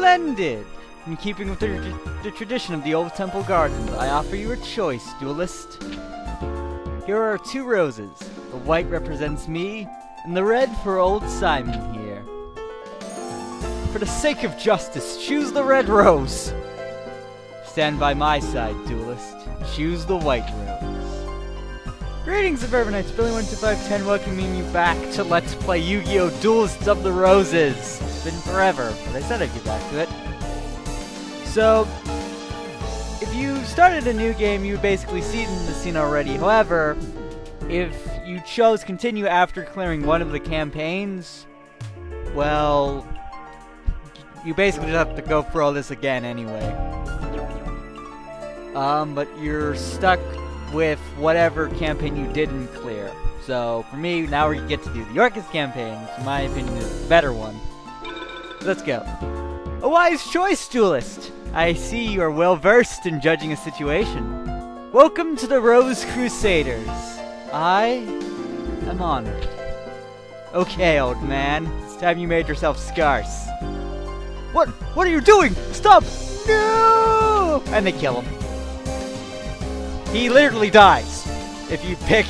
Splendid! In keeping with the tradition of the old temple gardens, I offer you a choice, duelist. Here are 2 roses. The white represents me, and the red for old Simon here. For the sake of justice, choose the red rose! Stand by my side, duelist. Choose the white rose. Greetings, suburbanites. Billy12510 welcoming you back to Let's Play Yu-Gi-Oh! Duelists of the Roses. It's been forever, but I said I'd get back to it. So, if you started a new game, you would basically see it in the scene already. However, if you chose continue after clearing one of the campaigns, well, you basically just have to go through all this again anyway. But you're stuck with whatever campaign you didn't clear. So, for me, now we get to do the Yorkist Campaign, which in my opinion is the better one. Let's go. A wise choice, duelist! I see you are well versed in judging a situation. Welcome to the Rose Crusaders. I am honored. Okay, old man. It's time you made yourself scarce. What are you doing? Stop! No! And they kill him. He literally dies if you pick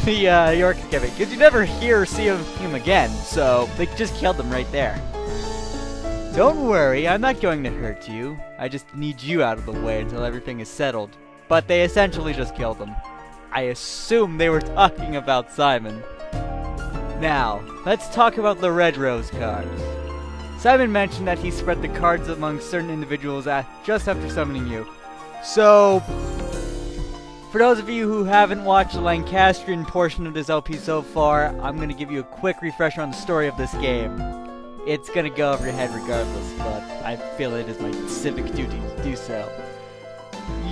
the Yorkist Campaign, because you never hear or see him again, so they just killed him right there. Don't worry, I'm not going to hurt you. I just need you out of the way until everything is settled. But they essentially just killed him. I assume they were talking about Simon. Now, let's talk about the red rose cards. Simon mentioned that he spread the cards among certain individuals just after summoning you. So, for those of you who haven't watched the Lancastrian portion of this LP so far, I'm going to give you a quick refresher on the story of this game. It's going to go over your head regardless, but I feel it is my civic duty to do so.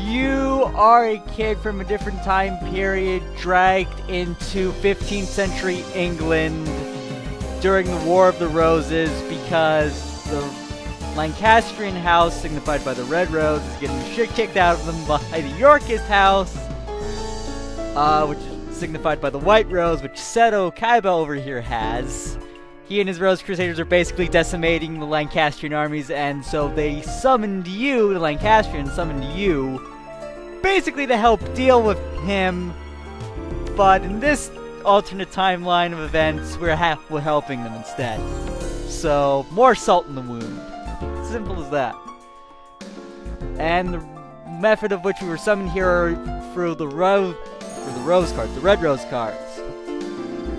You are a kid from a different time period dragged into 15th century England during the War of the Roses because the Lancastrian house, signified by the red rose, is getting the shit kicked out of them by the Yorkist house, which is signified by the white rose, which Seto Kaiba over here has. He and his Rose Crusaders are basically decimating the Lancastrian armies, and so they summoned you, the Lancastrians summoned you, basically to help deal with him, but in this alternate timeline of events, we're helping them instead. So, more salt in the wound. Simple as that. And the method of which we were summoned here are through the rose cards, the red rose cards.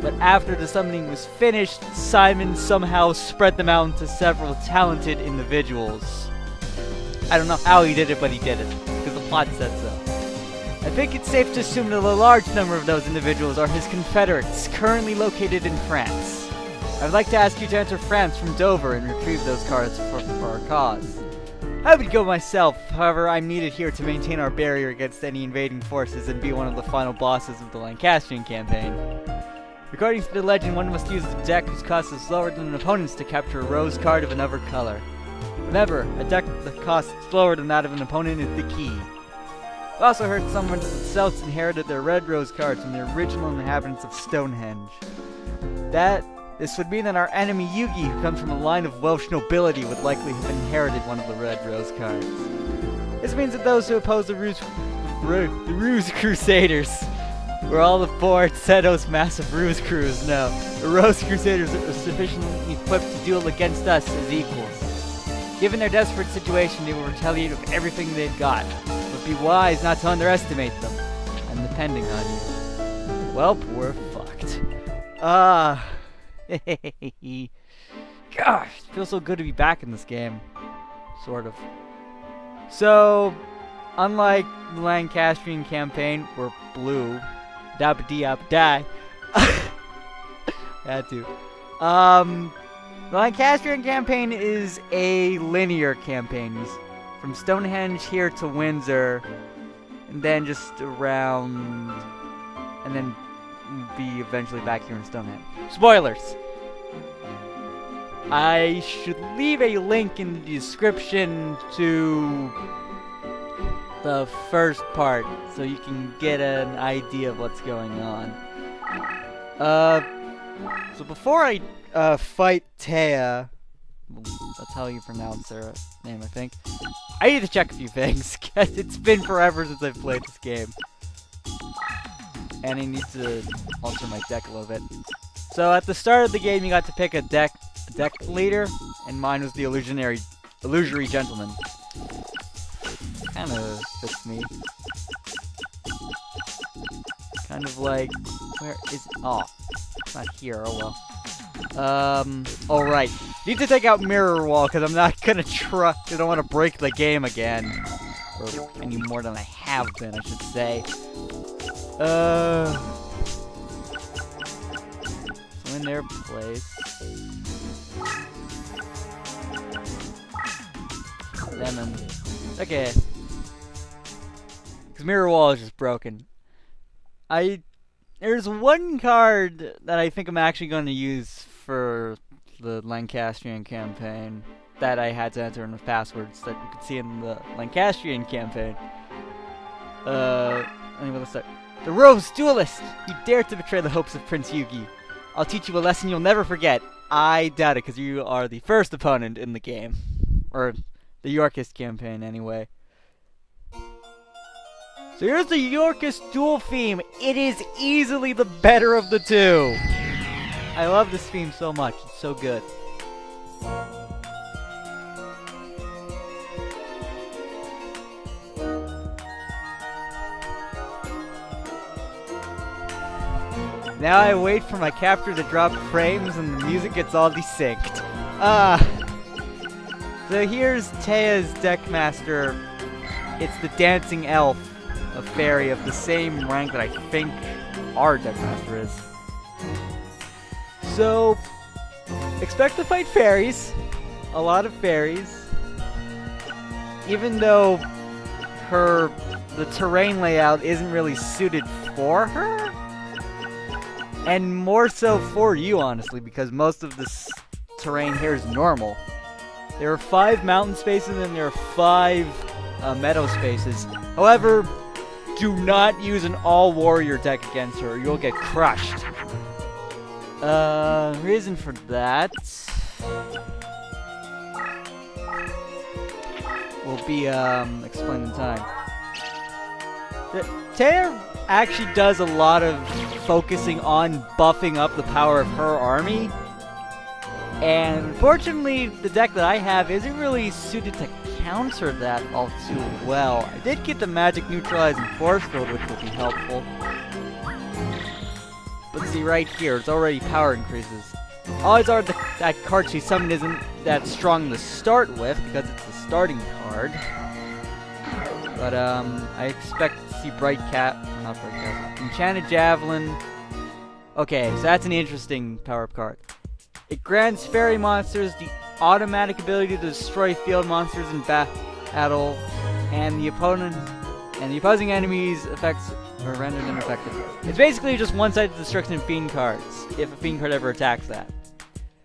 But after the summoning was finished, Simon somehow spread them out into several talented individuals. I don't know how he did it, but he did it, because the plot said so. I think it's safe to assume that a large number of those individuals are his confederates, currently located in France. I would like to ask you to enter France from Dover and retrieve those cards for our cause. I would go myself, however I'm needed here to maintain our barrier against any invading forces and be one of the final bosses of the Lancastrian campaign. According to the legend, one must use a deck whose cost is lower than an opponent's to capture a rose card of another color. Remember, a deck that costs lower than that of an opponent is the key. I've also heard someone that the Celts inherited their red rose cards from the original inhabitants of Stonehenge. This would mean that our enemy Yugi, who comes from a line of Welsh nobility, would likely have inherited one of the red rose cards. This means that those who oppose the Ruse Crusaders were all aboard Seto's massive Ruse Crews. No, the Rose Crusaders are sufficiently equipped to duel against us as equals. Given their desperate situation, they will retaliate with everything they've got. But be wise not to underestimate them. I'm depending on you. Well, we're fucked. Gosh, it feels so good to be back in this game. Sort of. So, unlike the Lancastrian campaign, we're blue. Dabba-dee-abba-die. Had to. The Lancastrian campaign is a linear campaign. From Stonehenge here to Windsor, and then just around, and then be eventually back here in Stonehenge. Spoilers! I should leave a link in the description to the first part, so you can get an idea of what's going on. So before I fight Taya, That's how you pronounce her name, I think. I need to check a few things, because it's been forever since I've played this game. And I need to alter my deck a little bit. So at the start of the game, you got to pick a deck leader, and mine was the Illusory Gentleman. Kinda fits me. Kind of like, where is, oh, it's not here, oh well. Alright. Need to take out Mirror Wall, because I'm not gonna try, because I don't want to break the game again. Or any more than I have been, I should say. So in their place. Lemon. Okay. Because Mirror Wall is just broken. There's one card that I think I'm actually going to use for the Lancastrian campaign that I had to enter in with passwords that you could see in the Lancastrian campaign. Anyway, let's start. The Rose Duelist! You dare to betray the hopes of Prince Yugi. I'll teach you a lesson you'll never forget. I doubt it, because you are the first opponent in the game. Or the Yorkist campaign, anyway. So here's the Yorkist duel theme. It is easily the better of the two. I love this theme so much. It's so good. Now I wait for my capture to drop frames and the music gets all desynced. So here's Taya's Deckmaster. It's the Dancing Elf, a fairy of the same rank that I think our Deckmaster is. So, expect to fight fairies. A lot of fairies. Even though the terrain layout isn't really suited for her. And more so for you, honestly, because most of this terrain here is normal. There are 5 mountain spaces and there are 5 meadow spaces. However, do not use an all-warrior deck against her, or you'll get crushed. Reason for that will be, explained in time. Taya actually does a lot of focusing on buffing up the power of her army. And unfortunately, the deck that I have isn't really suited to counter that all too well. I did get the magic neutralizing force field, which will be helpful. But see right here, it's already power increases. Odds are that card she summoned isn't that strong to start with, because it's the starting card. But I expect to see not Bright Cat, Enchanted Javelin. Okay, so that's an interesting power-up card. It grants fairy monsters the automatic ability to destroy field monsters in battle, and the opposing enemy's effects are rendered ineffective. It's basically just one-sided destruction of fiend cards, if a fiend card ever attacks that.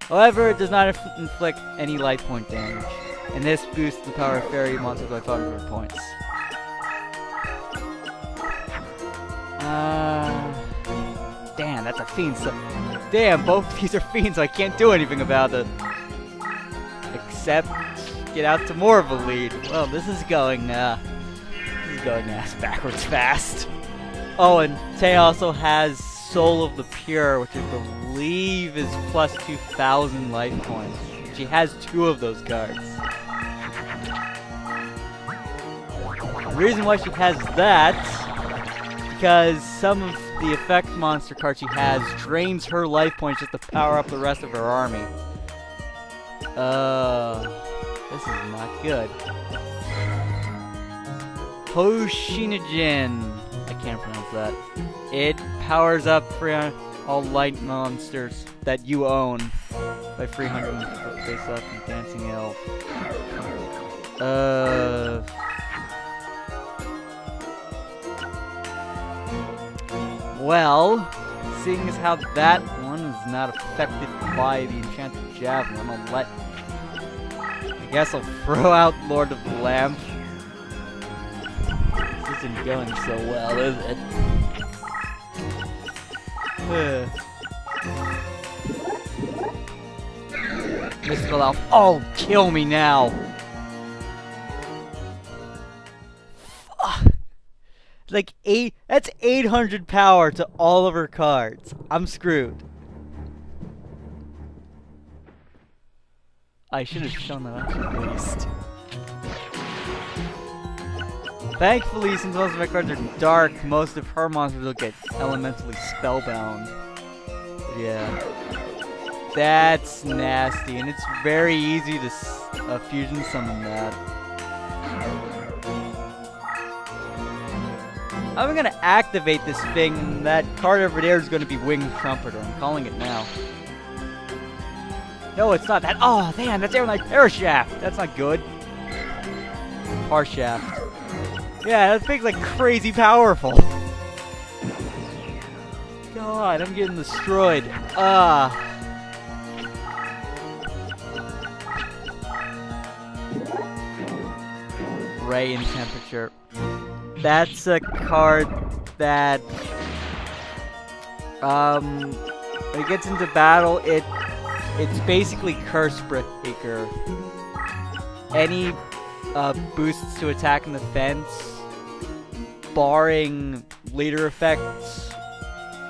However, it does not inflict any life point damage, and this boosts the power of fairy monsters by 500 points. Damn, that's a fiend. So, damn, both of these are fiends, so I can't do anything about it. Except get out to more of a lead. Well, this is going ass backwards fast. Oh, and Tay also has Soul of the Pure, which I believe is plus 2,000 life points. She has 2 of those cards. The reason why she has that, because some of the effect monster card she has drains her life points just to power up the rest of her army. This is not good. Hoshinajin. I can't pronounce that. It powers up for all light monsters that you own by 300 face up and Dancing Elf. Well, seeing as how that one is not affected by the Enchanted Javelin, I guess I'll throw out Lord of the Lamp. This isn't going so well, is it? Mystical Elf. Oh, kill me now. Like that's 800 power to all of her cards. I'm screwed. I should have shown that up at least. Thankfully, since most of my cards are dark, most of her monsters will get elementally spellbound. Yeah. That's nasty, and it's very easy to fusion summon that. I'm gonna activate this thing, and that card over there is gonna be Winged Trumpeter. I'm calling it now. No, it's not that. Oh, damn, that's Aeronite Parashaft. That's not good. Parshaft. Yeah, that thing's like crazy powerful. God, I'm getting destroyed. Ray and Temperature. That's a card that, when it gets into battle, it's basically Curse Breaker. Any boosts to attack and defense, barring leader effects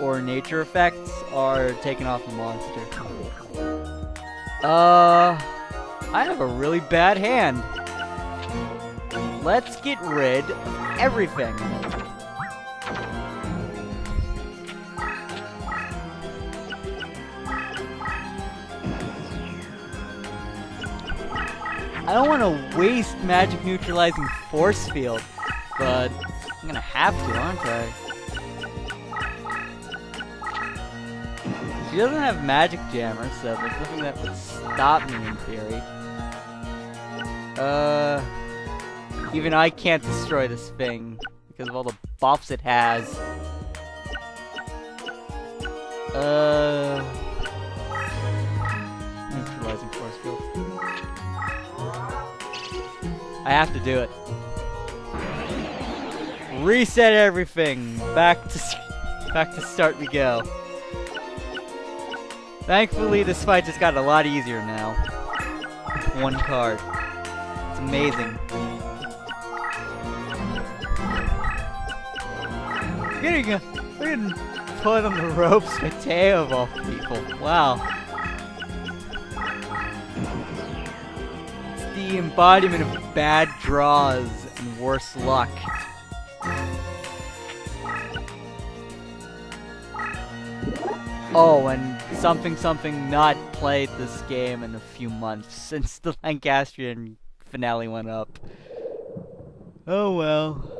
or nature effects, are taken off the monster. I have a really bad hand. Let's get rid of everything. I don't want to waste magic neutralizing force field, but I'm gonna have to, aren't I? She doesn't have magic jammer, so there's nothing that would stop me in theory. Even I can't destroy this thing because of all the buffs it has. Neutralizing force field. I have to do it. Reset everything. Back to start we go. Thankfully, this fight just got a lot easier now. One card. It's amazing. We're getting put on the ropes by Teo of all people. Wow. It's the embodiment of bad draws and worse luck. Oh, and something not played this game in a few months since the Lancastrian finale went up. Oh well.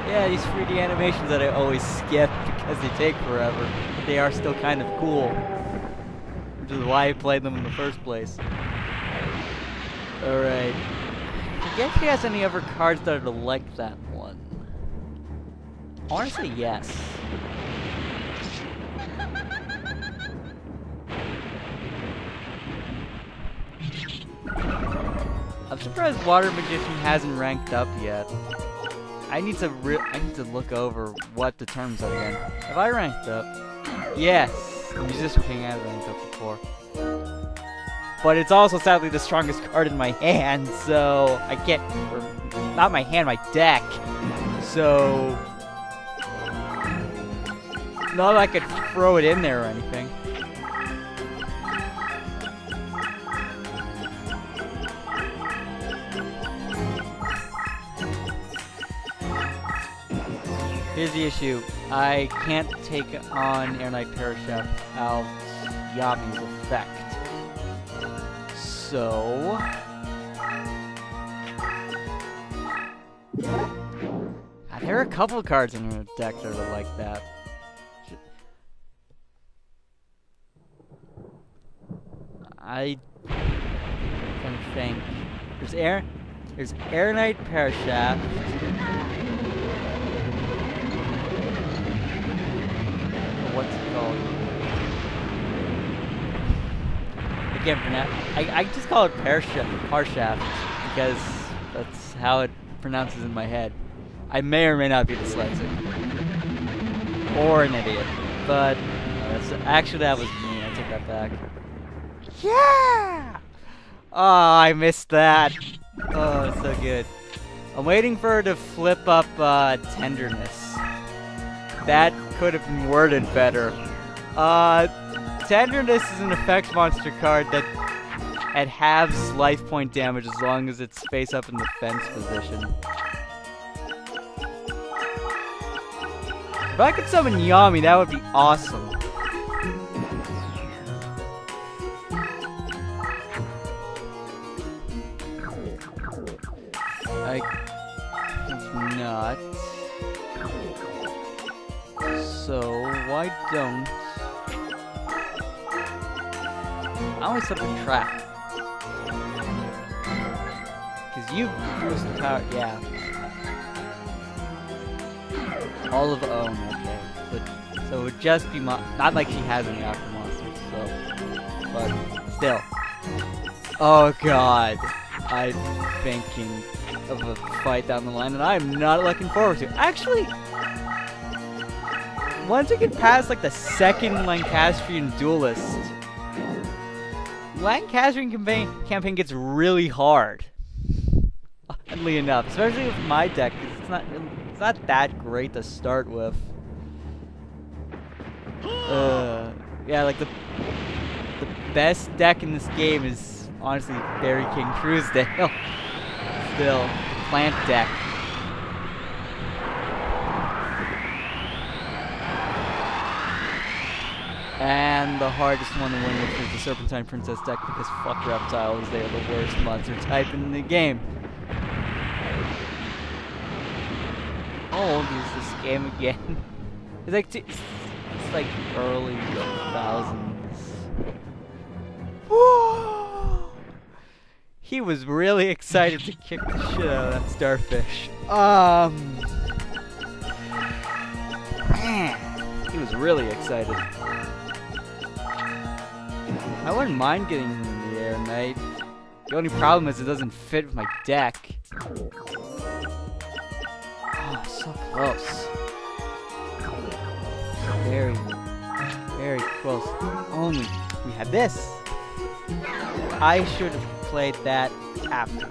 Yeah, these 3D animations that I always skip because they take forever, but they are still kind of cool. Which is why I played them in the first place. Alright. I forget if he has any other cards that are like that one. I want to say yes. I'm surprised Water Magician hasn't ranked up yet. I need to look over what the terms are again. Have I ranked up? Yes. Musician King has ranked up before. But it's also sadly the strongest card in my hand, so I can't, not my hand, my deck. So, not that I could throw it in there or anything. Here's the issue. I can't take on Aeronite Parashaft without Yabi's effect. So... there are a couple of cards in your deck that are like that. I can think. There's Aeronite Parashaft. What's it called? Again, for now, I just call it Parshaft because that's how it pronounces in my head. I may or may not be dyslexic. Or an idiot. But, actually that was me. I take that back. Yeah! Oh, I missed that. Oh, it's so good. I'm waiting for her to flip up Tenderness. That could have been worded better. Tenderness is an effect monster card that it halves life point damage as long as it's face up in the fence position. If I could summon Yami, that would be awesome. I not. So why don't I always set the trap? Because you boost the power, yeah. All of own, okay. So it would just be not like she has any aqua monsters, so. But still. Oh god. I'm thinking of a fight down the line, and I'm not looking forward to. Actually, once we get past like the second Lancastrian Duelist, Lancastrian campaign gets really hard. Oddly enough, especially with my deck, because it's not that great to start with. Yeah, like the best deck in this game is honestly Fairy King Truesdale. Still, plant deck. And the hardest one to win with is the Serpentine Princess deck because fuck reptiles, they are the worst monster type in the game. How old is this game again? It's like early 2000s. He was really excited to kick the shit out of that starfish. Man, he was really excited. I wouldn't mind getting in the air, mate. The only problem is it doesn't fit with my deck. Oh, so close. Very, very close. Only we had this. I should have played that after.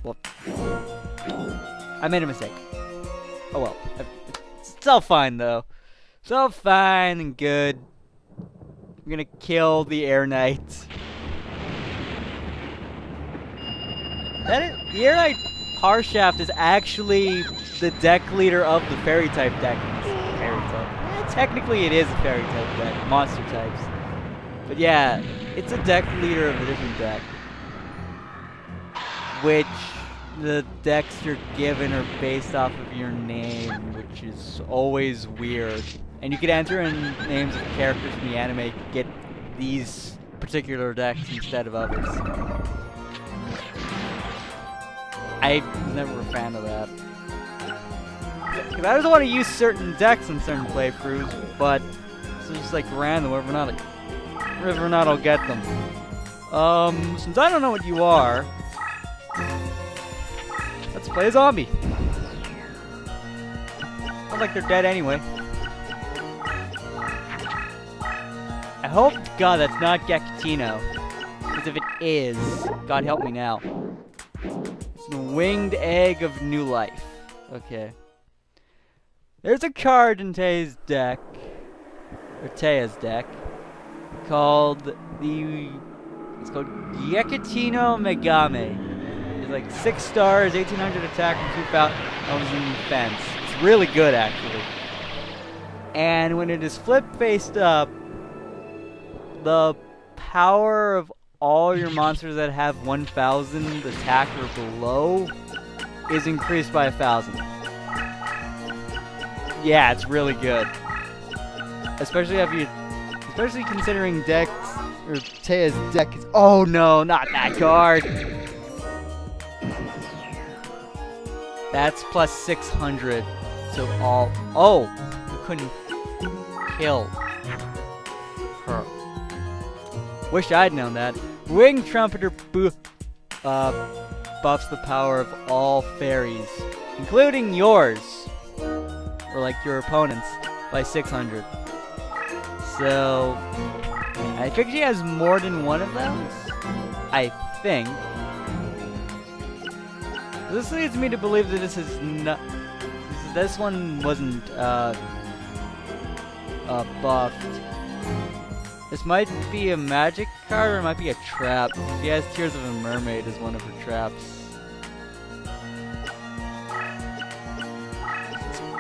Well, I made a mistake. Oh well. It's all fine though. It's all fine and good. I'm gonna kill the Air Knight. The Air Knight Parshaft is actually the deck leader of the fairy type deck. Fairy type. Technically it is a fairy type deck, monster types. But yeah, it's a deck leader of a different deck. Which the decks you're given are based off of your name, which is always weird. And you could enter in names of characters from the anime to get these particular decks instead of others. I was never a fan of that. Because I just want to use certain decks in certain playthroughs, but it's just like random, whether or not I'll get them. Since I don't know what you are, let's play a zombie. Not like they're dead anyway. I hope to God that's not Gekatino. Because if it is, God help me now. It's the Winged Egg of New Life. Okay. There's a card in Teia's deck, called it's called Gekatino Megame. It's like 6 stars, 1800 attack, and 2000 defense. It's really good, actually. And when it is flipped faced up, the power of all your monsters that have 1000 attack or below is increased by 1000. Yeah, it's really good. Especially considering decks, or Teia's deck is, oh no, not that card! That's plus 600 to all, oh, you couldn't kill her. Wish I'd known that. Winged Trumpeter buffs the power of all fairies including yours, or like your opponent's, by 600. So I think she has more than one of those. I think. This leads me to believe that this is not. This one wasn't buffed. This might be a magic card, or it might be a trap. She has Tears of a Mermaid as one of her traps.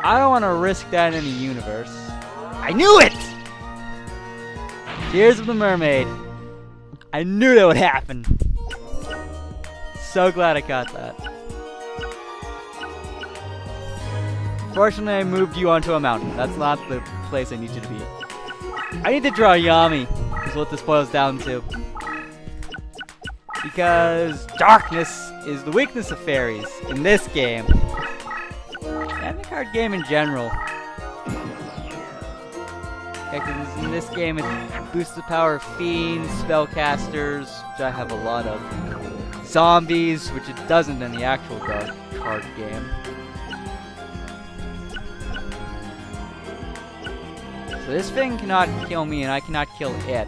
I don't want to risk that in the universe. I knew it! Tears of the Mermaid. I knew that would happen. So glad I got that. Fortunately, I moved you onto a mountain. That's not the place I need you to be. I need to draw Yami, is what this boils down to. Because darkness is the weakness of fairies in this game. And the card game in general. Yeah, because in this game it boosts the power of fiends, spellcasters, which I have a lot of, zombies, which it doesn't in the actual card game. So this thing cannot kill me, and I cannot kill it.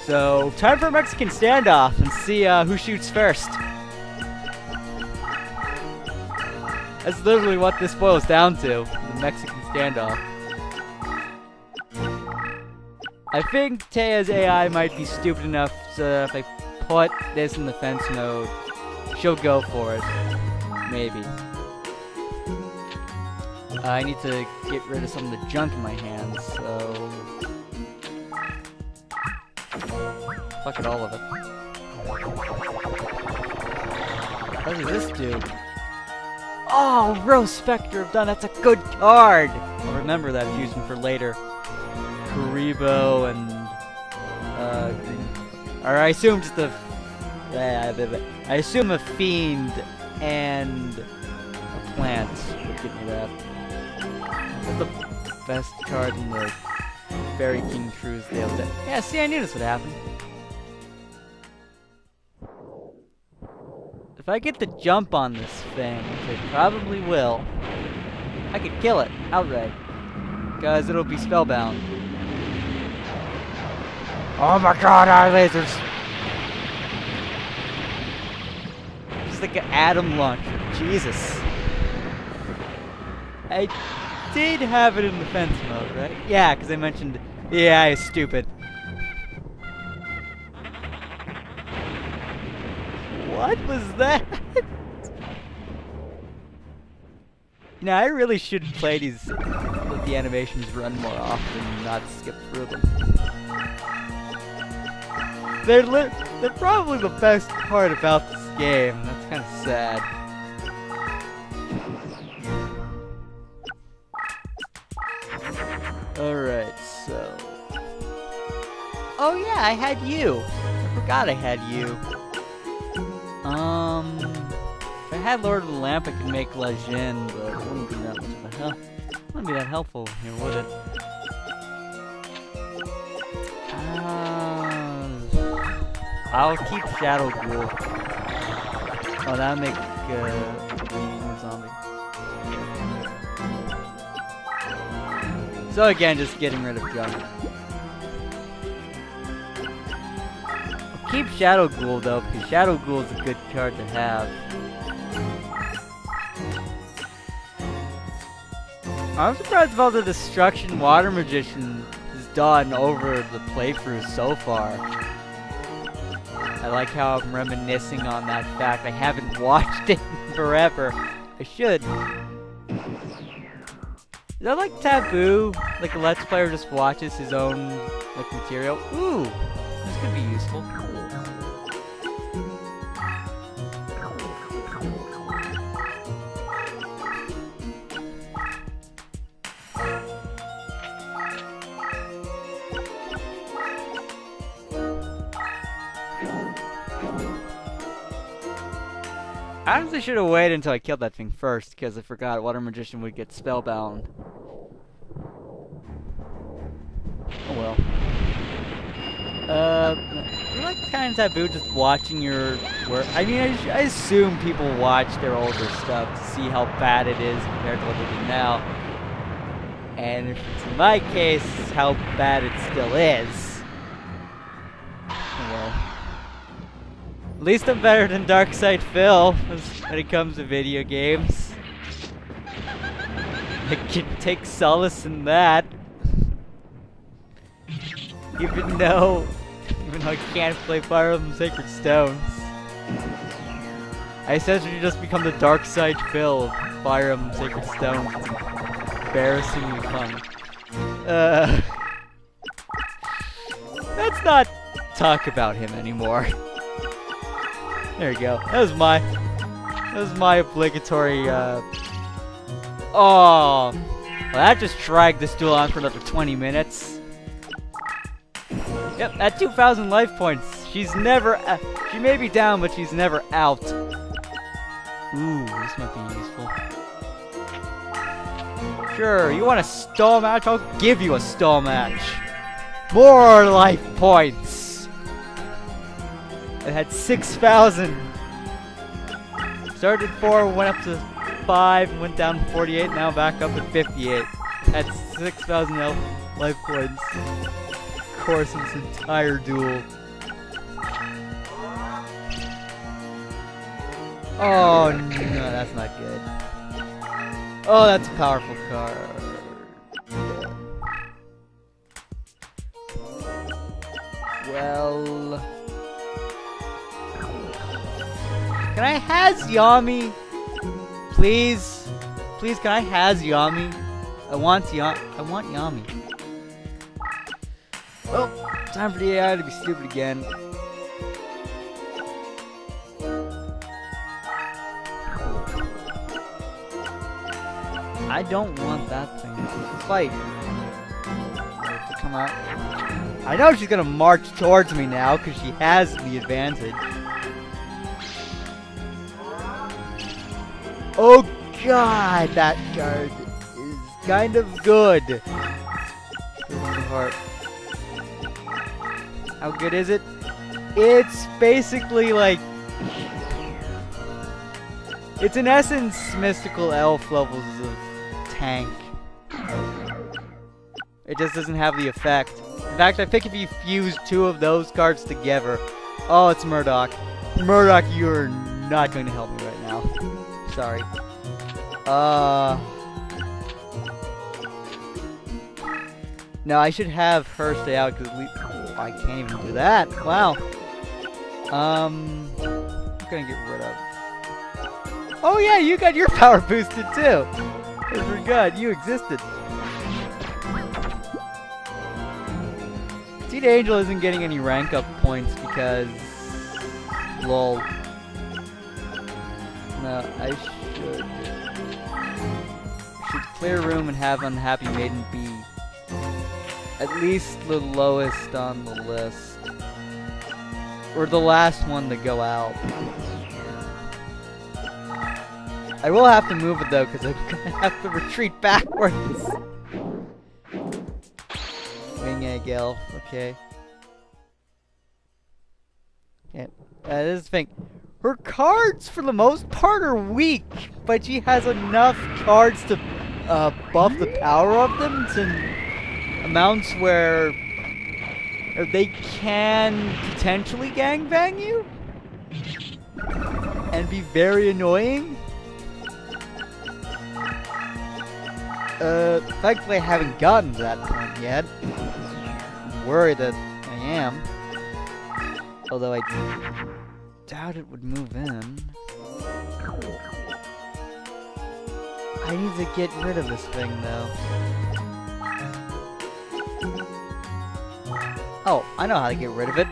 So, time for a Mexican standoff, and see who shoots first. That's literally what this boils down to, the Mexican standoff. I think Teya's AI might be stupid enough so that if I put this in defense mode, she'll go for it. Maybe. I need to get rid of some of the junk in my hands, so... Fuck it, all of it. What does this do? Oh, Rose Spectre of Dawn, that's a good card! I'll remember that fusion for later. Karibo and... or I assume just a... I assume a fiend and a plant would give me that. That's the best card in the Fairy King Truesdale deck. Yeah, see, I knew this would happen. If I get the jump on this thing, which I probably will, I could kill it outright. Because it'll be spellbound. Oh my god, eye lasers! Just like an atom launcher. Jesus. I did have it in defense mode, right? Yeah, because I mentioned the AI is stupid. What was that? You know, I really should play these, let the animations run more often and not skip through them. They're probably the best part about this game. That's kind of sad. Alright, so... Oh yeah, I had you! I forgot I had you. If I had Lord of the Lamp, I could make Lajin, but it wouldn't be that much of a help. Wouldn't be that helpful here, would it? I'll keep Shadow Ghoul. Oh, that'll make more zombie. So again, just getting rid of junk. I'll keep Shadow Ghoul though, because Shadow Ghoul is a good card to have. I'm surprised of all the destruction Water Magician has done over the playthrough so far. I like how I'm reminiscing on that fact. I haven't watched it in forever. I should. Is that like taboo? Like a Let's Player just watches his own like material? Ooh! This could be useful. I honestly should have waited until I killed that thing first, because I forgot Water Magician would get spellbound. Oh well. You like kind of taboo just watching your work? I mean, I assume people watch their older stuff to see how bad it is compared to what they do now. And if it's in my case, how bad it still is. Well, at least I'm better than Darkside Phil when it comes to video games. I can take solace in that. Even though I can't play Fire Emblem Sacred Stones. I essentially just become the dark side Phil of Fire Emblem Sacred Stones. It's embarrassingly fun. Let's not talk about him anymore. There you go. That was my obligatory, Oh! Well, that just dragged this duel on for another 20 minutes. Yep, at 2,000 life points, she's never, she may be down, but she's never out. Ooh, this might be useful. Sure, you want a stall match? I'll give you a stall match. More life points. It had 6,000. Started at 4, went up to 5, went down to 48, now back up at 58. At 6,000 life points. Course this entire duel. Oh no, that's not good. Oh, that's a powerful card. Well, can I has Yami? Please, please, can I has Yami? I want Yami. Well, time for the AI to be stupid again. I don't want that thing to fight. To come out. I know she's gonna march towards me now because she has the advantage. Oh god, that card is kind of good. How good is it? It's basically like... It's in essence mystical elf levels of tank. It just doesn't have the effect. In fact, I think if you fuse 2 of those cards together... Oh, it's Murdoch. Murdoch, you're not going to help me right now. Sorry. No, I should have her stay out because we... I can't even do that. Wow. I'm gonna get rid of... Oh yeah, you got your power boosted too. I forgot you existed. Seed Angel isn't getting any rank up points because... Lol. No, I should clear room and have Unhappy Maiden be at least the lowest on the list. Or the last one to go out. I will have to move it though, because I'm gonna have to retreat backwards. Wing Egg Elf, okay. Yeah, this is the thing. Her cards, for the most part, are weak, but she has enough cards to buff the power of them to amounts where they can potentially gangbang you and be very annoying. Thankfully I haven't gotten to that point yet. I'm worried that I am. Although I doubt it would move in. I need to get rid of this thing though. Oh, I know how to get rid of it.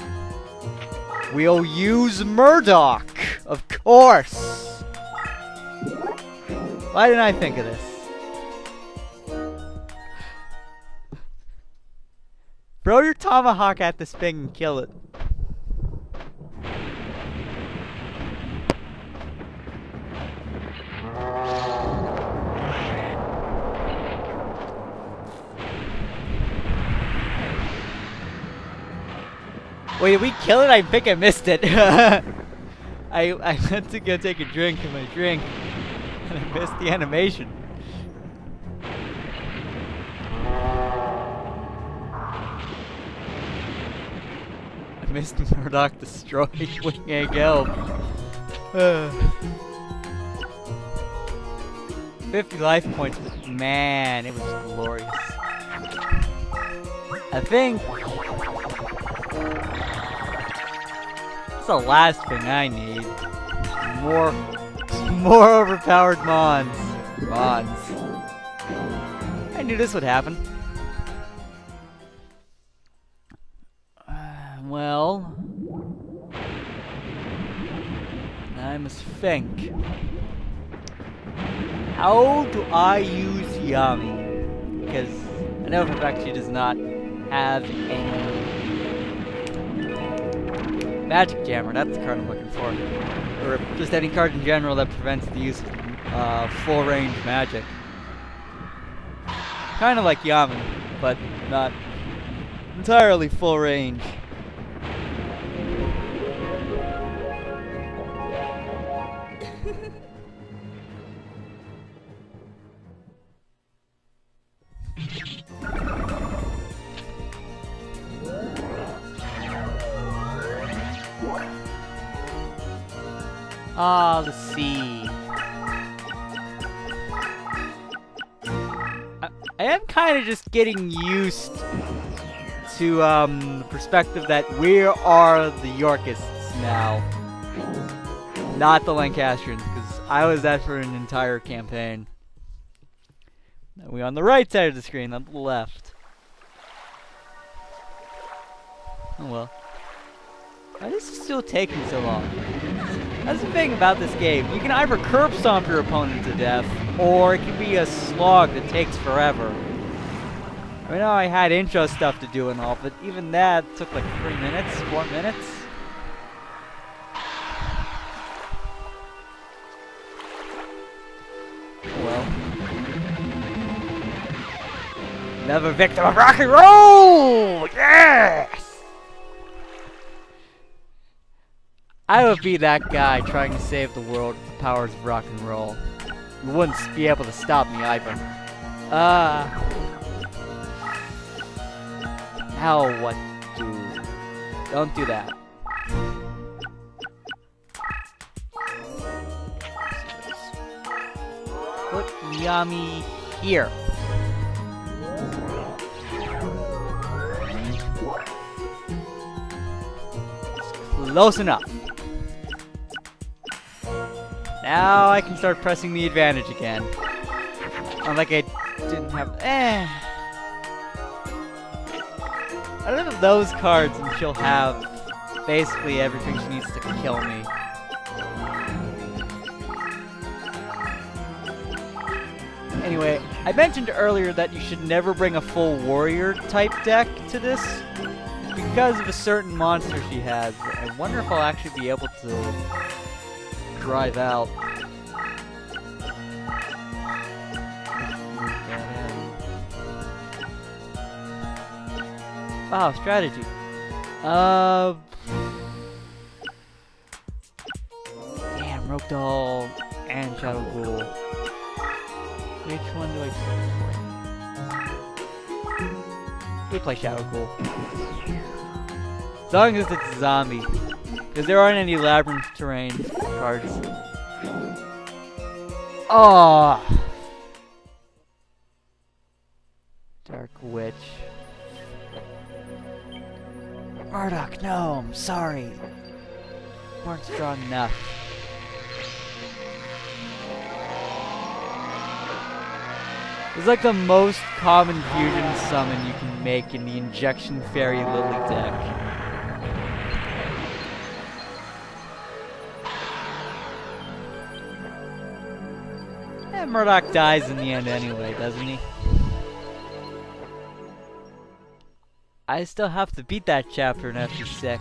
We'll use Murdoch, of course. Why didn't I think of this? Throw your tomahawk at this thing and kill it. Wait, did we kill it? I think I missed it. I went to go take a drink of my drink, and I missed the animation. I missed Murdoch destroy Wing Egg Elf. 50 life points. Man, it was glorious. I think that's the last thing I need. More overpowered Mons. I knew this would happen. Well, I must think. How do I use Yami? Because I know for a fact she does not have any magic jammer. That's the card I'm looking for. Or just any card in general that prevents the use of full range magic. Kind of like Yami, but not entirely full range. Let's see. I am kind of just getting used to the perspective that we are the Yorkists now, not the Lancastrians, because I was that for an entire campaign. We're on the right side of the screen, not the left. Oh well. Why is this still taking so long? That's the thing about this game. You can either curb stomp your opponent to death, or it can be a slog that takes forever. I know I had intro stuff to do and all, but even that took like 3 minutes, 4 minutes. Well. Another victim of rock and roll! Yes! I would be that guy trying to save the world with the powers of rock and roll. You wouldn't be able to stop me either. Now what do? Don't do that. Put Yami here. Close enough. Now I can start pressing the advantage again. Unlike I didn't have. I don't have those cards, and she'll have basically everything she needs to kill me. Anyway, I mentioned earlier that you should never bring a full warrior type deck to this because of a certain monster she has. I wonder if I'll actually be able to drive out. Wow, strategy. Damn, Rogue Doll and Shadow Ghoul. Which one do I play? We play Shadow Ghoul. As long as it's a zombie. Because there aren't any labyrinth terrain cards. Oh! Dark Witch. Murdoch, no, I'm sorry. You weren't strong enough. It's like the most common fusion summon you can make in the Injection Fairy Lily deck. And Murdoch dies in the end anyway, doesn't he? I still have to beat that chapter in FE6.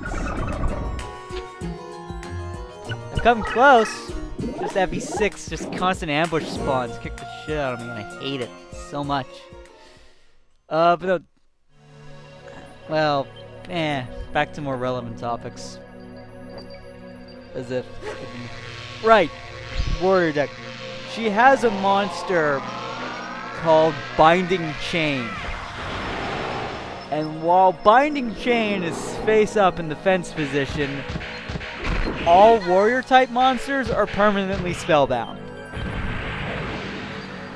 I've come close. Just FE6, just constant ambush spawns. Kick the shit out of me and I hate it so much. But no, well, back to more relevant topics. As if... Right! Warrior deck. She has a monster called Binding Chain. And while Binding Chain is face up in defense position, all warrior type monsters are permanently spellbound.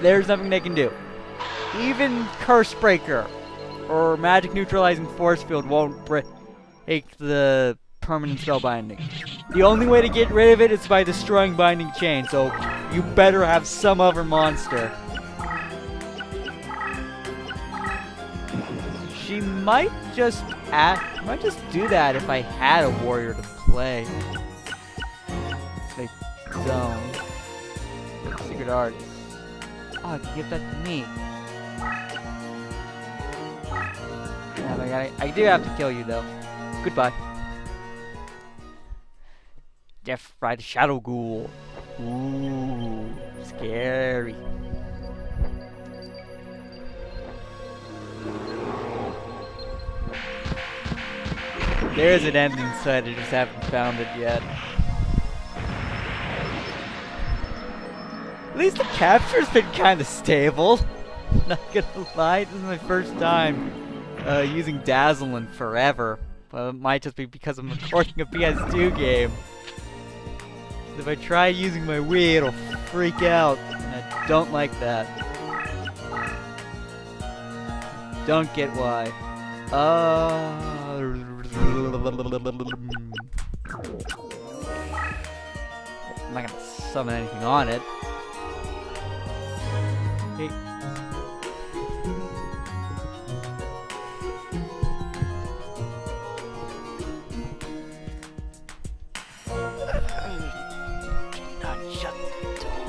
There's nothing they can do. Even Curse Breaker or Magic Neutralizing Force Field won't break the permanent spell binding. The only way to get rid of it is by destroying Binding Chain, so you better have some other monster. She might just do that if I had a warrior to play. They don't. Secret Arts. Oh, I can give that to me. Yeah, I do have to kill you though. Goodbye. Death by the Shadow Ghoul. Ooh, scary. There is an ending site, I just haven't found it yet. At least the capture's been kind of stable. Not gonna lie, this is my first time using Dazzle in forever. Well, it might just be because I'm recording a PS2 game. If I try using my Wii, it'll freak out, and I don't like that. Don't get why. I'm not gonna summon anything on it. Hey. Shut the door.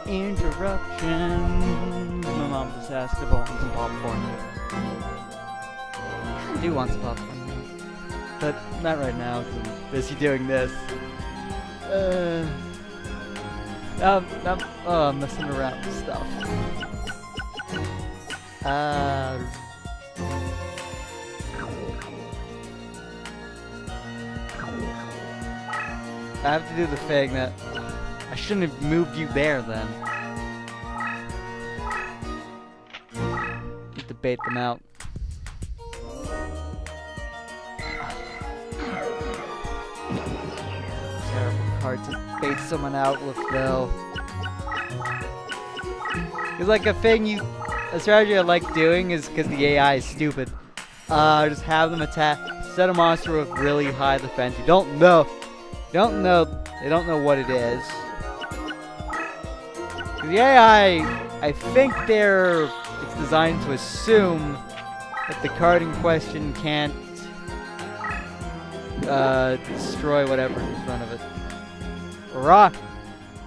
Interruption. My mom just asked if I want some popcorn. I do want some popcorn, but not right now because I'm busy doing this. I'm messing around with stuff. I have to do the thing that I shouldn't have moved you there then. Need to bait them out. Terrible card to bait someone out with though. It's like a strategy I like doing is because the AI is stupid. Just have them attack, set a monster with really high defense. They don't know what it is. The AI, I think it's designed to assume that the card in question can't destroy whatever's in front of it.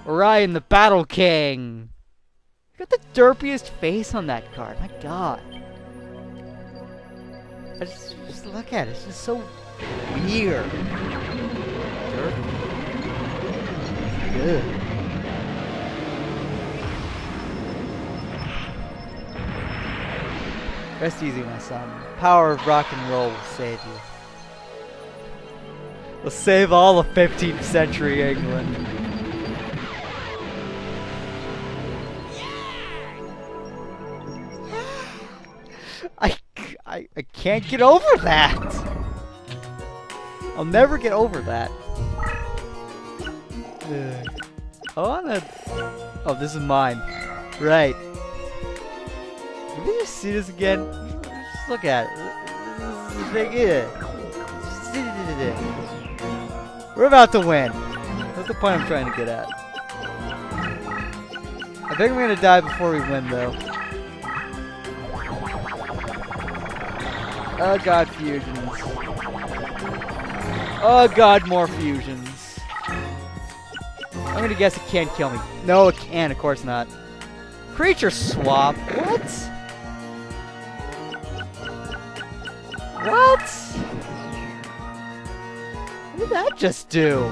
Orion the Battle King! Got the derpiest face on that card, my god. Just look at it, it's just so weird. Derpy. Good. Rest easy, my son. The power of rock and roll will save you. Will save all of 15th century England. I can't get over that. I'll never get over that. Oh, this is mine. Right. Can we just see this again? Just look at it. This is big. We're about to win. That's the point I'm trying to get at. I think I'm gonna die before we win, though. Oh god, fusions. Oh god, more fusions. I'm gonna guess it can't kill me. No, it can't, of course not. Creature swap? What? What? What did that just do?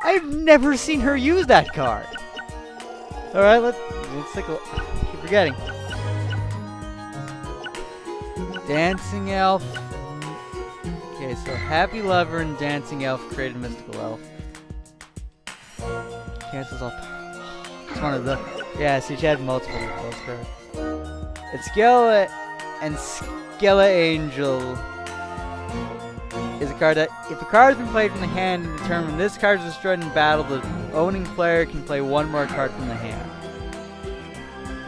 I've never seen her use that card. Alright, let's take a look. I keep forgetting. Dancing Elf. Okay, so Happy Lover and Dancing Elf created Mystical Elf. Cancels all power. It's one of the... Yeah, see, she had multiple of those cards. It's Skella and Skella Angel is a card that, if a card has been played from the hand and determined this card is destroyed in battle, the owning player can play one more card from the hand.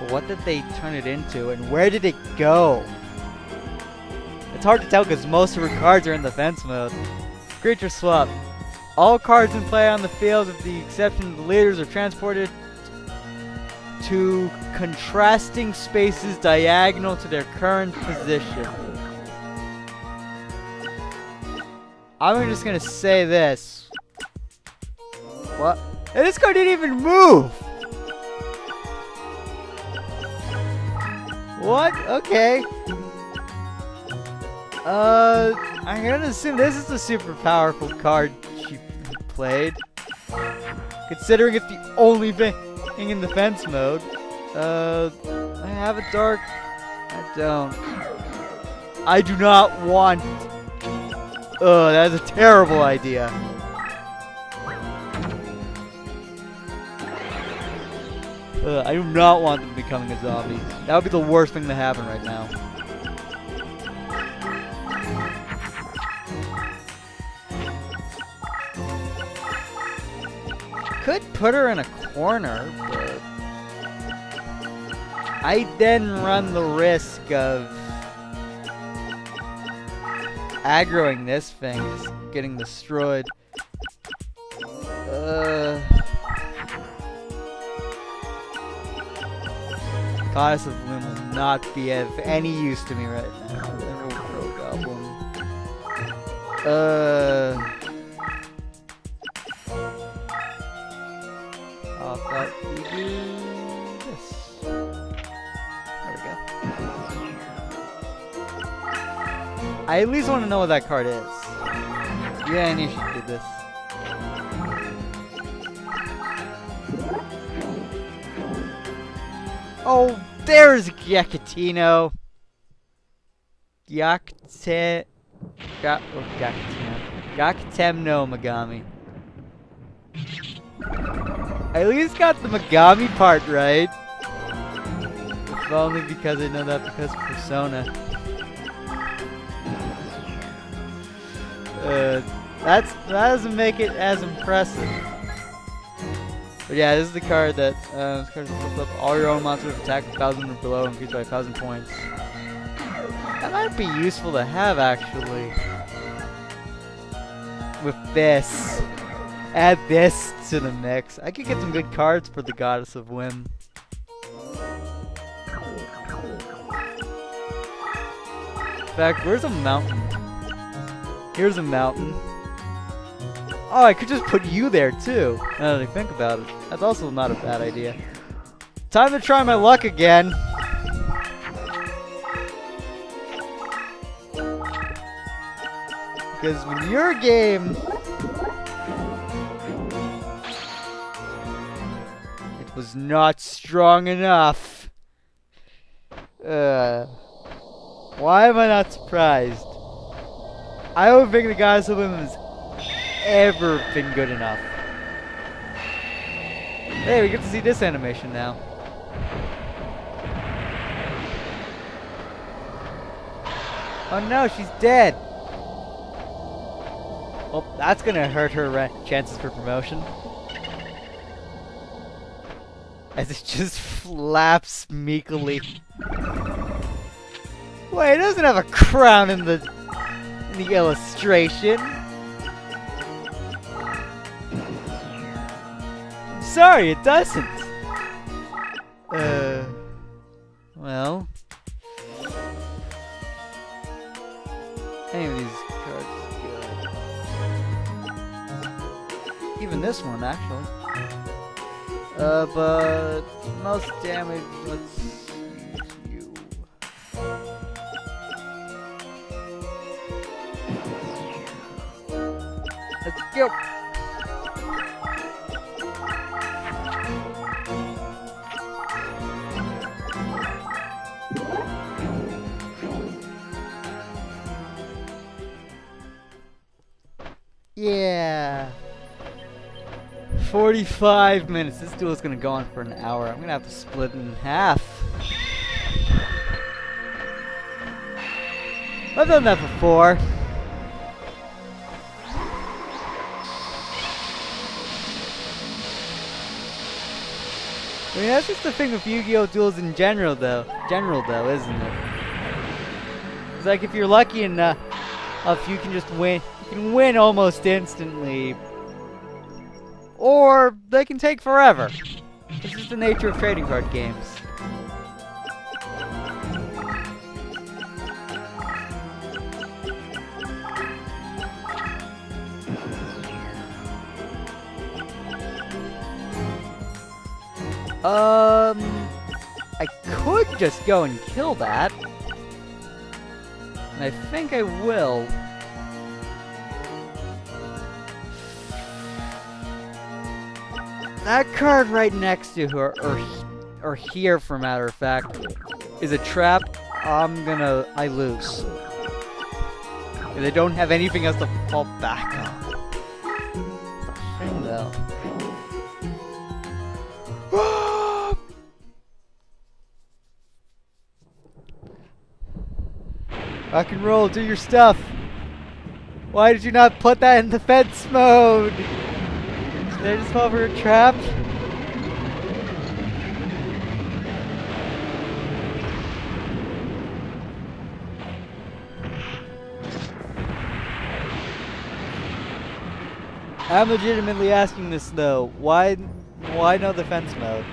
But what did they turn it into, and where did it go? It's hard to tell because most of her cards are in defense mode. Creature swap. All cards in play on the field, with the exception of the leaders, are transported to contrasting spaces diagonal to their current position. I'm just gonna say this. What? And this card didn't even move! What? Okay. I'm gonna assume this is a super powerful card she played. Considering it's the only thing in defense mode. I have a dark... I don't. I do not want... that's a terrible idea. I do not want them becoming a zombie. That would be the worst thing to happen right now. Could put her in a corner, but I then run the risk of aggroing this thing, just getting destroyed. Goddess of Gloom will not be of any use to me right now. Then we'll Crow Goblin. How about we do this? There we go. I at least want to know what that card is. Yeah, I knew she did this. Oh, there's Yakatino. Gakatem no Megami. I at least got the Megami part right. If only because I know that because of Persona. That doesn't make it as impressive. But yeah, this is the card that this card flips up all your own monsters attack 1,000 or below, increased by 1,000 points. That might be useful to have actually. With this, add this to the mix. I could get some good cards for the Goddess of Whim. In fact, where's a mountain? Here's a mountain. Oh, I could just put you there too, now that I think about it. That's also not a bad idea. Time to try my luck again. Because when your game... it was not strong enough. Why am I not surprised? I don't think the Goddess of Whim has ever been good enough. Hey, we get to see this animation now. Oh no, she's dead. Well, that's gonna hurt her chances for promotion. As it just flaps meekly. Wait, it doesn't have a crown in the illustration. I'm sorry, it doesn't. Well. Any of these cards is good. Even this one, actually. But most damage, let's use you. Let's go. Yeah. 45 minutes. This duel is gonna go on for an hour. I'm gonna have to split it in half. I've done that before. I mean, that's just the thing with Yu-Gi-Oh! Duels in general, though. Isn't it? It's like if you're lucky enough, you can just win. You can win almost instantly, or they can take forever. It's just the nature of trading card games. I could just go and kill that. And I think I will. That card right next to her, or here for matter of fact, is a trap. I lose. Because I don't have anything else to fall back on. It's a thing though. Rock and roll, do your stuff. Why did you not put that in defense mode? Did I just fall for a trap? I'm legitimately asking this though. Why no defense mode?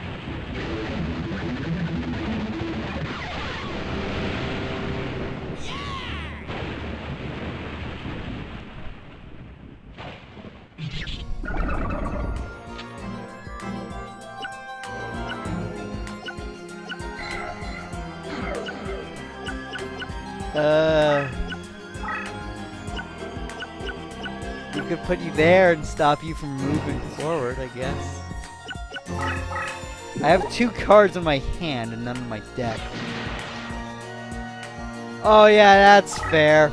We could put you there and stop you from moving forward, I guess. I have 2 cards in my hand and none in my deck. Oh yeah, that's fair.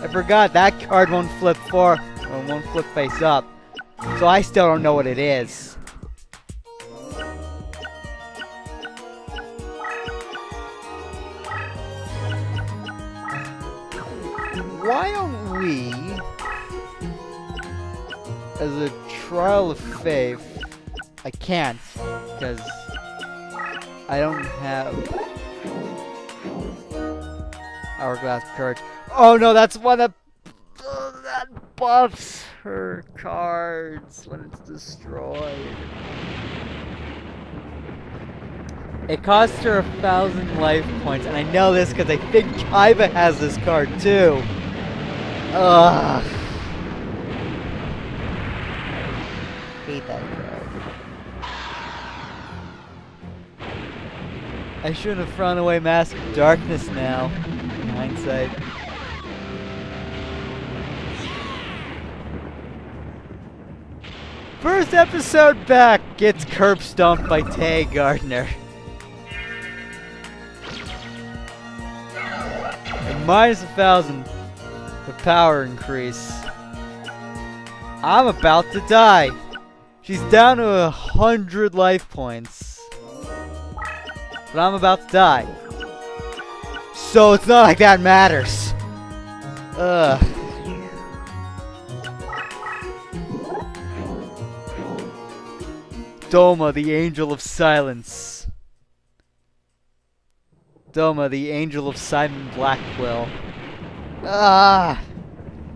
I forgot that card won't flip won't flip face up. So I still don't know what it is. Why don't we, as a trial of faith, I can't, because I don't have Hourglass Courage. Oh no, that's one that buffs her cards when it's destroyed. It costs her 1,000 life points, and I know this because I think Kaiba has this card too. Ugh. Hate that card. I should have thrown away Mask of Darkness now, in hindsight. First episode back gets curb stomped by Tay Gardner. And minus 1,000 for power increase. I'm about to die. She's down to 100 life points. But I'm about to die. So it's not like that matters. Ugh. Doma, the Angel of Silence. Doma, the Angel of Simon Blackquill. Ah!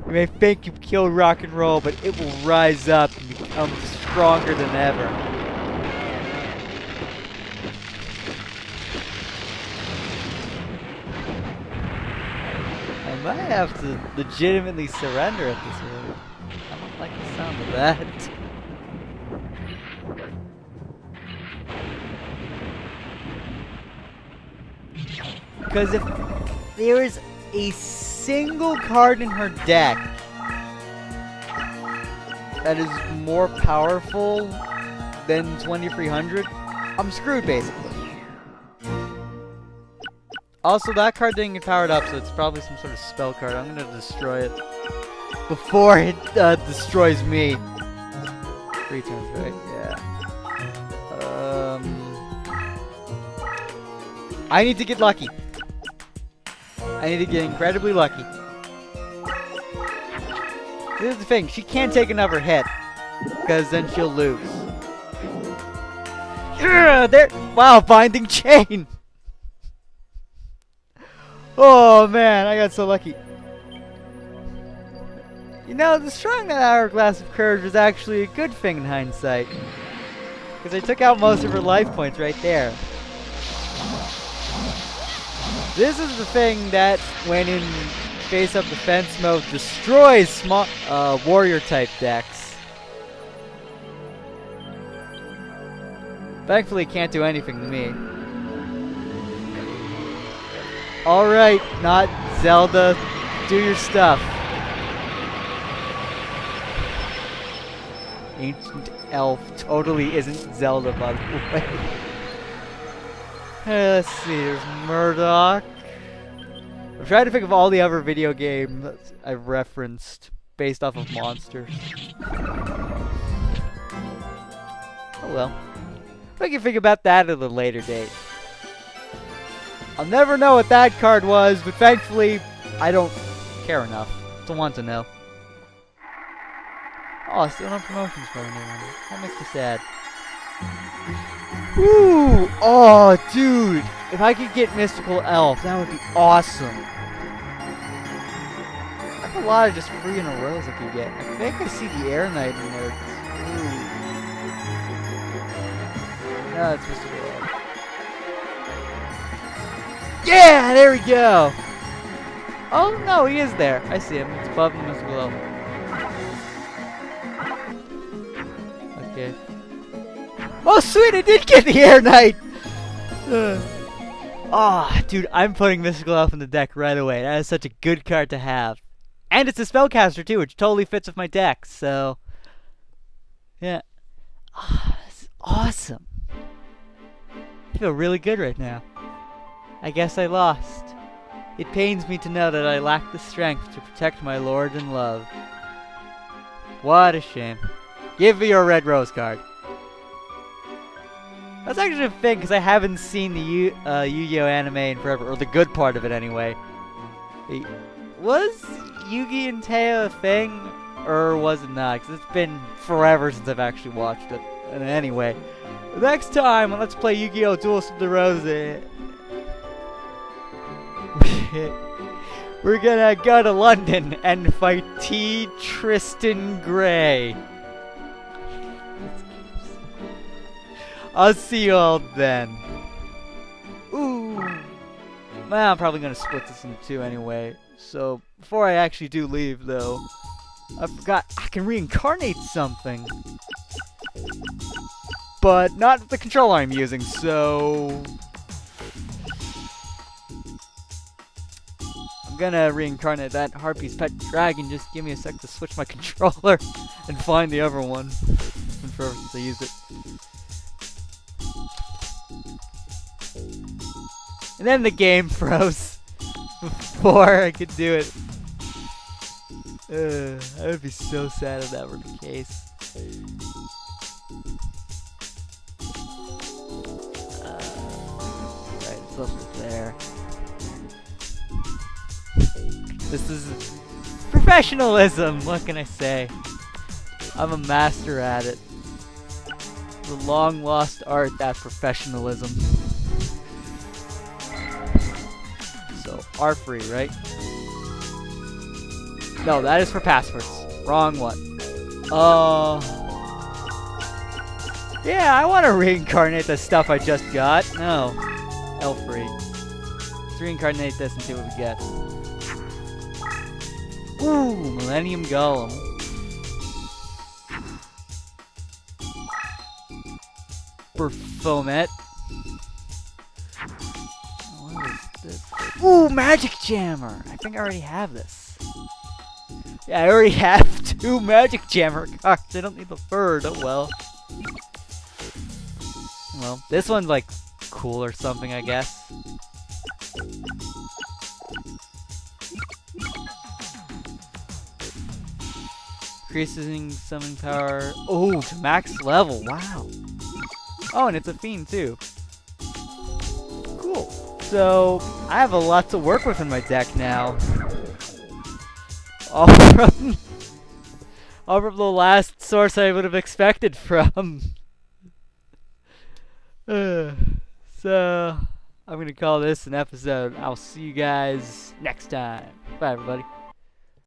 You may think you've killed rock and roll, but it will rise up and become stronger than ever. I might have to legitimately surrender at this rate. I don't like the sound of that. Because if there is a single card in her deck that is more powerful than 2300, I'm screwed basically. Also, that card didn't get powered up, so it's probably some sort of spell card. I'm gonna destroy it. before it destroys me. 3 turns, right? Yeah. I need to get lucky. I need to get incredibly lucky. This is the thing. She can't take another hit, because then she'll lose. Yeah, there. Wow, binding chain. Oh man, I got so lucky. You know, destroying that hourglass of courage was actually a good thing in hindsight, because I took out most of her life points right there. This is the thing that, when in face-up defense mode, destroys small warrior-type decks. Thankfully, it can't do anything to me. Alright, not Zelda. Do your stuff. Ancient Elf totally isn't Zelda, by the way. Let's see, there's Murdoch. I'm trying to think of all the other video games I've referenced based off of monsters. Oh well. We can think about that at a later date. I'll never know what that card was, but thankfully, I don't care enough to want to know. Oh, still no promotions for anyone. That makes me sad. Woo! Oh, dude! If I could get Mystical Elf, that would be awesome. That's a lot of just free in a rows I could get. I think I see the Air Knight in there. Ooh. No, it's Mystical Elf. Yeah! There we go! Oh, no, he is there. I see him. It's above the Mystical Elf. Okay. Oh, sweet! I did get the Air Knight! Oh, dude, I'm putting Mystical Elf in the deck right away. That is such a good card to have. And it's a spellcaster, too, which totally fits with my deck, so... yeah. Oh, this is awesome. I feel really good right now. I guess I lost. It pains me to know that I lack the strength to protect my lord and love. What a shame. Give me your red rose card. That's actually a thing, because I haven't seen the Yu-Gi-Oh! Anime in forever, or the good part of it anyway. Was Yu-Gi and Teo a thing, or was it not? Because it's been forever since I've actually watched it. And anyway, next time, let's play Yu-Gi-Oh! Duelists of the Rose. We're gonna go to London and fight T. Tristan Gray. I'll see you all then. Ooh. Well, I'm probably gonna split this into 2 anyway. So, before I actually do leave, though, I forgot I can reincarnate something. But not the controller I'm using, so... I'm gonna reincarnate that Harpy's Pet Dragon. Just give me a sec to switch my controller and find the other one. It's been forever since I used it. And then the game froze before I could do it. I would be so sad if that were the case. Right, it's up there. This is professionalism, what can I say? I'm a master at it. The long lost art, that professionalism. So, are free, right? No, that is for passwords. Wrong one. Yeah, I want to reincarnate the stuff I just got. No. Elf free. Let's reincarnate this and see what we get. Ooh, Millennium Golem. Perfomet. What is this? Ooh, Magic Jammer! I think I already have this. Yeah, I already have 2 Magic Jammer cards. I don't need the third. Oh well. Well, this one's like cool or something, I guess. Increasing summoning power. Oh, to max level. Wow. Oh, and it's a fiend too. Cool. So I have a lot to work with in my deck now. All from, all from the last source I would have expected from. So I'm gonna call this an episode. I'll see you guys next time. Bye, everybody.